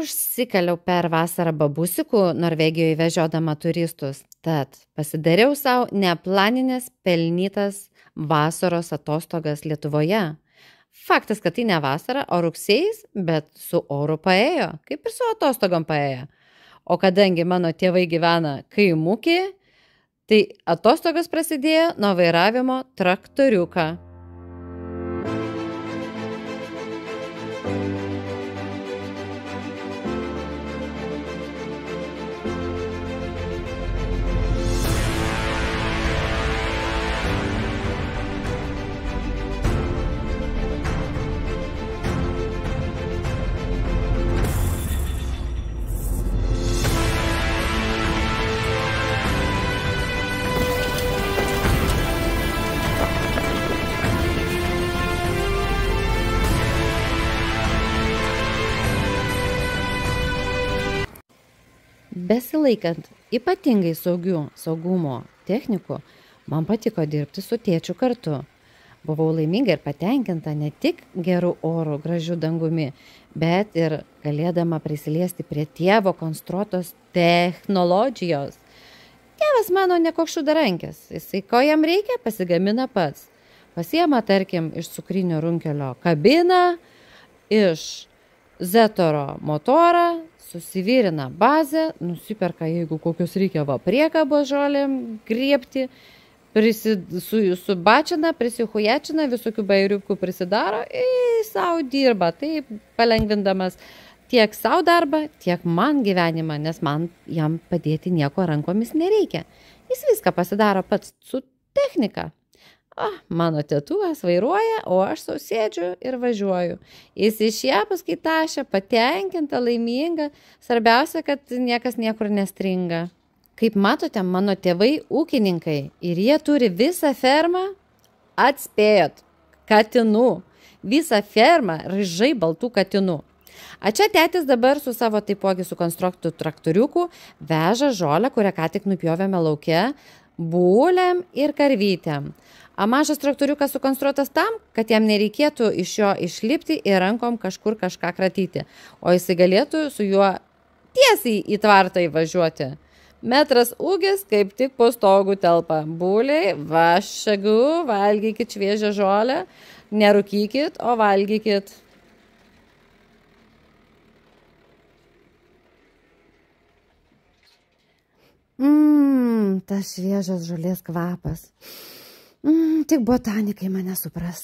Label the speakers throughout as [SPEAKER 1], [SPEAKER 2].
[SPEAKER 1] Neužsikaliau per vasarą babusikų Norvegijoje vežiodama turistus, tad pasidariau savo neplaninės pelnytas vasaros atostogas Lietuvoje. Faktas, kad tai ne vasara, o rugsėjais, bet su oru paėjo, kaip ir su atostogom paėjo. O kadangi mano tėvai gyvena kaimukį, tai atostogos prasidėjo nuo vairavimo traktoriuką. Besilaikant ypatingai saugumo technikų, man patiko dirbti su tėčiu kartu. Buvau laiminga ir patenkinta ne tik gerų orų, gražių dangumi, bet ir galėdama prisiliesti prie tėvo konstruotos technologijos. Tėvas mano nekoks šudarankis, jisai ko jam reikia, pasigamina pats. Pasiema, tarkim, iš cukrinio runkelio kabiną, iš Zetoro motorą, susivyrina bazę, nusiperka, jeigu kokios reikia priekabos žolėm griebti, subačina, prisihujačina, visokių bairiukų prisidaro ir savo dirba, taip palengvindamas tiek savo darbą, tiek man gyvenimą, nes man jam padėti nieko rankomis nereikia. Jis viską pasidaro pats su technika. Mano tėtuvas vairuoja, o aš sau sėdžiu ir važiuoju. Jis išėpus kai tašia, patenkinta, laiminga, svarbiausia, kad niekas niekur nestringa. Kaip matote, mano tėvai ūkininkai ir jie turi visą fermą, atspėjot, katinų, visą fermą ryžai baltų katinų. A čia tėtis dabar su savo taipogi sukonstruktu traktoriuku veža žolę, kurią ką tik nupjovėme lauke, būlėm ir karvytėm. A mažas traktoriukas sukonstruotas tam, kad jam nereikėtų iš jo išlipti ir rankom kažkur kažką kratyti, o jisai galėtų su juo tiesiai į tvartą įvažiuoti. Metras ūgis, kaip tik po stogų telpa. Būliai, vašagu, valgykit šviežią žolę, nerūkykit, o valgykit. Tas šviežias žolės kvapas. Tik botanikai mane supras.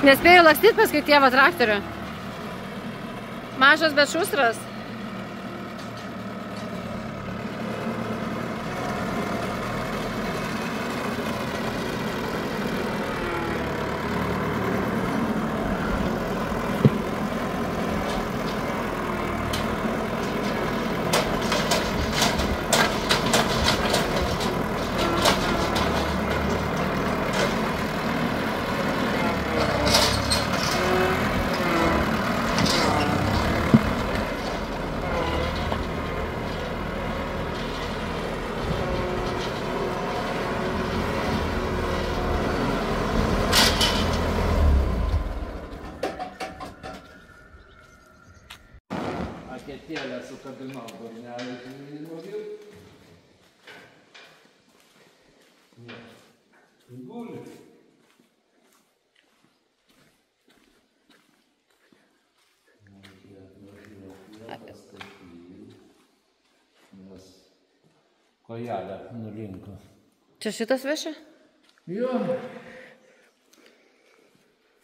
[SPEAKER 1] Nespėjau lakstyti paskui tėvą traktorių. Mažas, bet šustras.
[SPEAKER 2] Aketėlę sukabinau burnelį gyvenimo vietų. Guli. Kojelę nulinko.
[SPEAKER 1] Čia šitas veša?
[SPEAKER 2] Jo.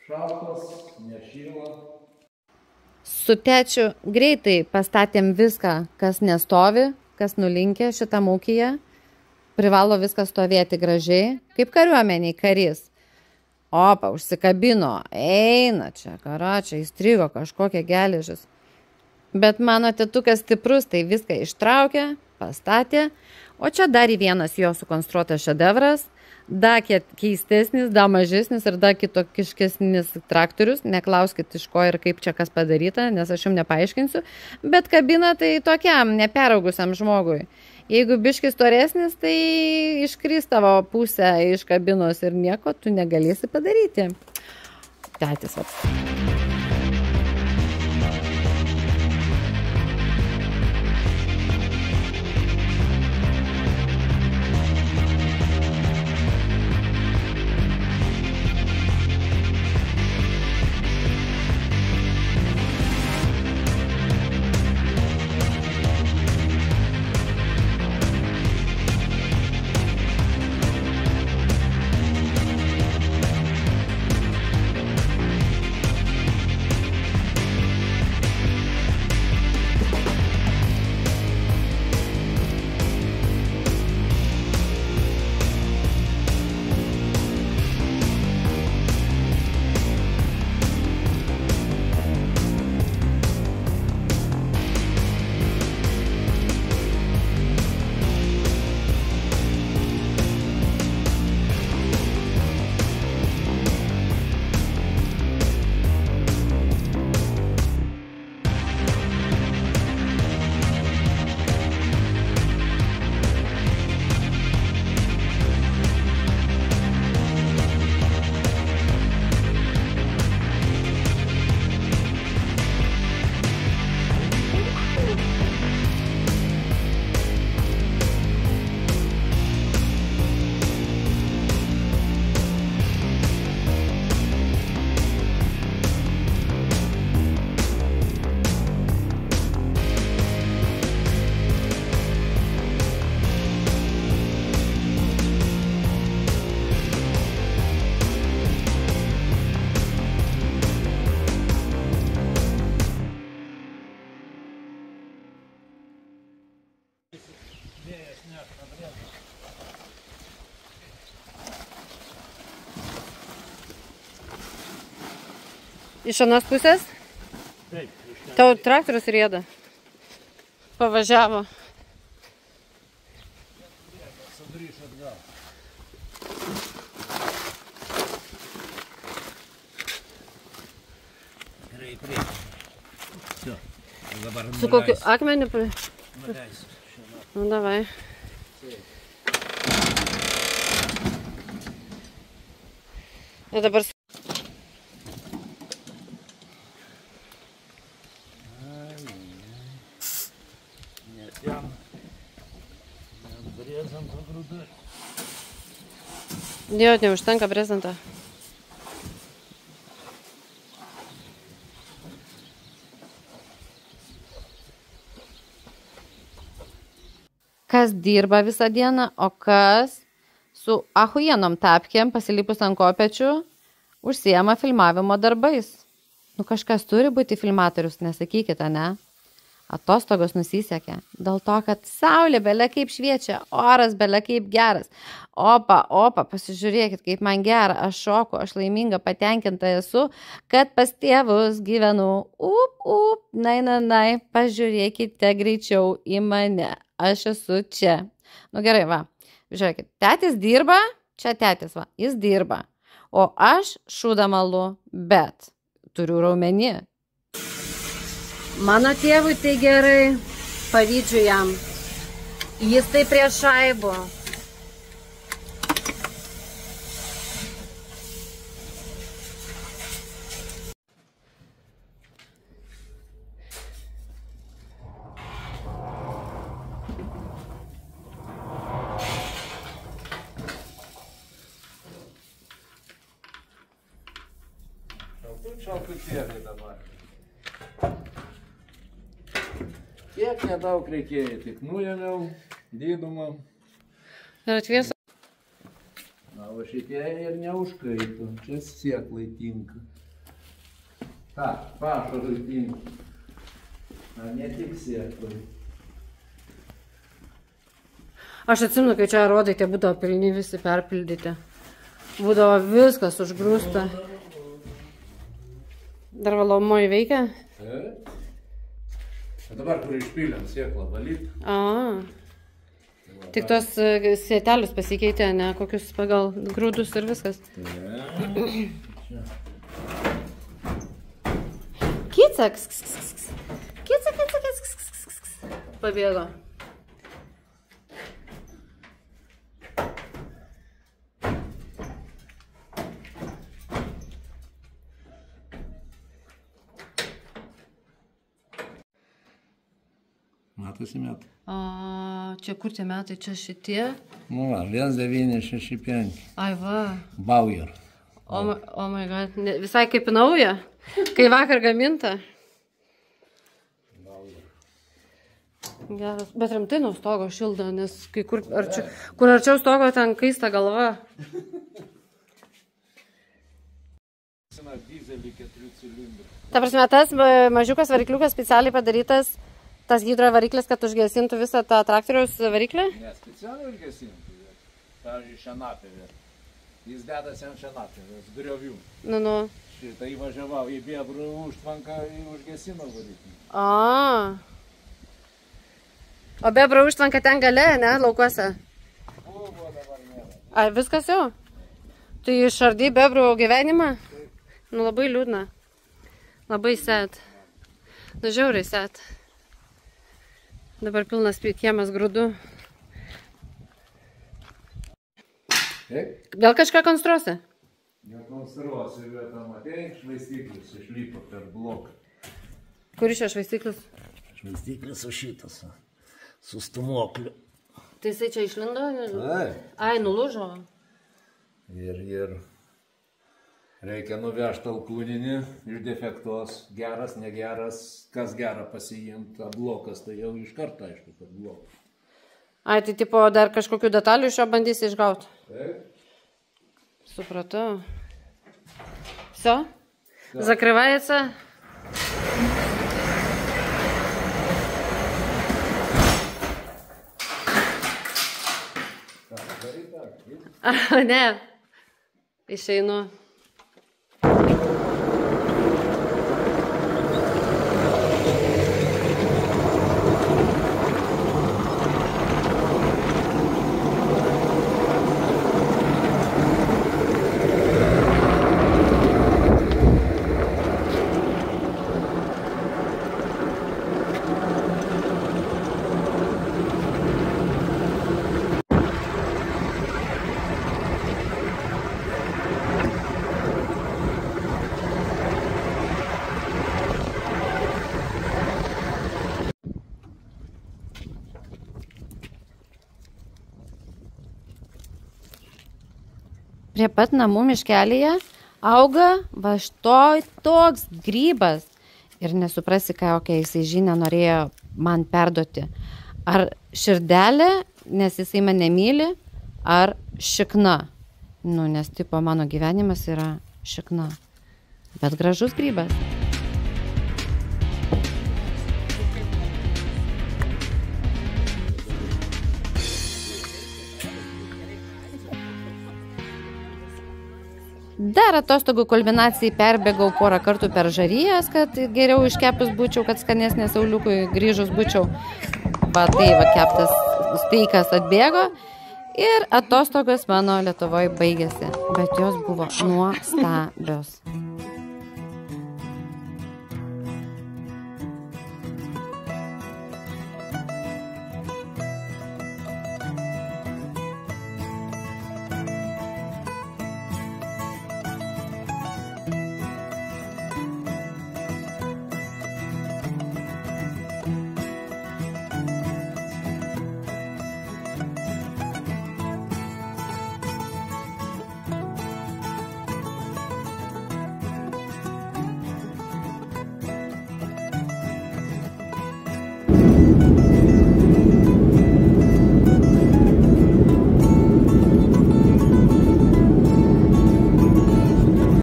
[SPEAKER 2] Šaltas, nešyla.
[SPEAKER 1] Su tečiu greitai pastatėm viską, kas nestovi, kas nulinkė šitam ūkyje. Privalo viskas stovėti gražiai, kaip kariuomeniai karys. Opa, užsikabino, eina čia, čia įstrigo kažkokia geležis. Bet mano tėtukas stiprus, tai viską ištraukė, pastatė. O čia dar vienas jo sukonstruotas šedevras, dar keistesnis, dar mažesnis ir dar kitokiškesnis traktorius. Neklauskit iš ko ir kaip čia kas padaryta, nes aš jums nepaaiškinsiu. Bet kabina tai tokiam neperaugusiam žmogui. Jeigu biškis storesnis, tai iškris tavo pusę iš kabinos ir nieko tu negalėsi padaryti. Tėtis vat. Iš anos pusės?
[SPEAKER 2] Taip.
[SPEAKER 1] Tau traktorius rieda. Pavažiavo.
[SPEAKER 2] Sugrįš atgal. Gerai, priekį. Все. Dabar
[SPEAKER 1] Su kokiu akmeniu?
[SPEAKER 2] nuleisiu.
[SPEAKER 1] Nu, davai. Ir dabar...
[SPEAKER 2] Nes jam brezento grūdai.
[SPEAKER 1] Jo, neužtenka brezento. Kas dirba visą dieną, o kas su ahujienom tapkėm pasilipus ant kopečių užsiema filmavimo darbais. Nu kažkas turi būti filmatorius, nesakykite, ne? Atostogos nusisekė. Dėl to, kad saulė bele kaip šviečia, oras bele kaip geras. Opa, pasižiūrėkit, kaip man gera, aš šoku, aš laiminga, patenkinta esu, kad pas tėvus gyvenu. Nai, pažiūrėkite greičiau į mane, aš esu čia. Nu gerai, va, žiūrėkit, tėtis dirba, čia tėtis, va, jis dirba, o aš šūdamalu, bet turiu raumenį. Mano tėvui tai gerai, pavydžiu jam. Jis tai prie šaibo.
[SPEAKER 2] Šaltutėlį dabar. Kiek nedaug reikėjo, tik nuėmiau didumą,
[SPEAKER 3] Ir atvėsa.
[SPEAKER 2] Na, va šitie ir neužkaito. Čia sėklai tinka. Ta, pašarui tinka. Na, ne tik sėklai.
[SPEAKER 3] Aš atsimenu, kai čia rodai, tie būdavo pilni visi perpildyti. Būdavo viskas užgrūsta. Dar valomoji veikia?
[SPEAKER 2] Taip. O dabar, kur išpylėm sėklą valyti.
[SPEAKER 3] Tik tos sėtelius pasikeitė, ne kokius pagal grūdus ir viskas. Kicak. Pabėgo.
[SPEAKER 2] Matosi metai.
[SPEAKER 3] Čia kur tie metai, čia šitie?
[SPEAKER 2] Nu va, 1965.
[SPEAKER 3] Ai va.
[SPEAKER 2] Bauer.
[SPEAKER 3] Oh my god, visai kaip nauja, kai vakar gaminta. Geras, bet rimtai nuo stogo šildo, nes kai kur arčiau stogo ten kaista galva. Ta prasme, tas mažiukas varikliukas specialiai padarytas, tas hidro variklis, kad užgesintų visą tą traktoriaus variklį?
[SPEAKER 2] Ne, specialiai užgesintų. Pavyzdžiui, šienapėvė. Jis dedasi ant šienapėvės, griovių.
[SPEAKER 3] Nu.
[SPEAKER 2] Šitą įvažiavau į Bebrų užtvanką ir užgesino variklį.
[SPEAKER 3] O Bebrų užtvanka ten gale, ne, laukuose?
[SPEAKER 2] Buvo, dabar nėra.
[SPEAKER 3] Ai, viskas jau? Tai išardai Bebrų gyvenimą? Nu, labai liūdna. Labai sad. Nu, žiauriai sad. Dabar pilnas kiemas grūdų. Gal kažką konstruosi?
[SPEAKER 2] Nekonstruosi, bet tam atėjai švaistyklis išlipo per bloką.
[SPEAKER 3] Kur iš čia švaistyklis?
[SPEAKER 2] Švaistyklis su šitas, su stumokliu.
[SPEAKER 3] Tai jisai čia išlindo?
[SPEAKER 2] Ai.
[SPEAKER 3] Ai, nulūžo.
[SPEAKER 2] Ir reikia nuvežti alkūninį iš defektos. Geras, negeras, kas gerą pasiimti, blokas, tai jau iš karto aišku, kad blokas.
[SPEAKER 3] Ai, tai tipo dar kažkokių detalių iš jo bandysi išgauti?
[SPEAKER 2] Taip.
[SPEAKER 3] Supratau. Все? Закрывается? Ne. Išeinu.
[SPEAKER 1] Prie pat namų miškelyje auga va štoj toks grybas. Ir nesuprasi, kokią jisai žinią norėjo man perduoti. Ar širdelė, nes jisai mane myli, ar šikna. Nu, nes tipo mano gyvenimas yra šikna. Bet gražus grybas. Dar atostogų kulminacijai perbėgau porą kartų per žarijas, kad geriau iškepus būčiau, kad skanesnė sauliukui grįžus būčiau. Va tai va keptas steikas atbėgo ir atostogos mano Lietuvoje baigėsi, bet jos buvo nuostabios.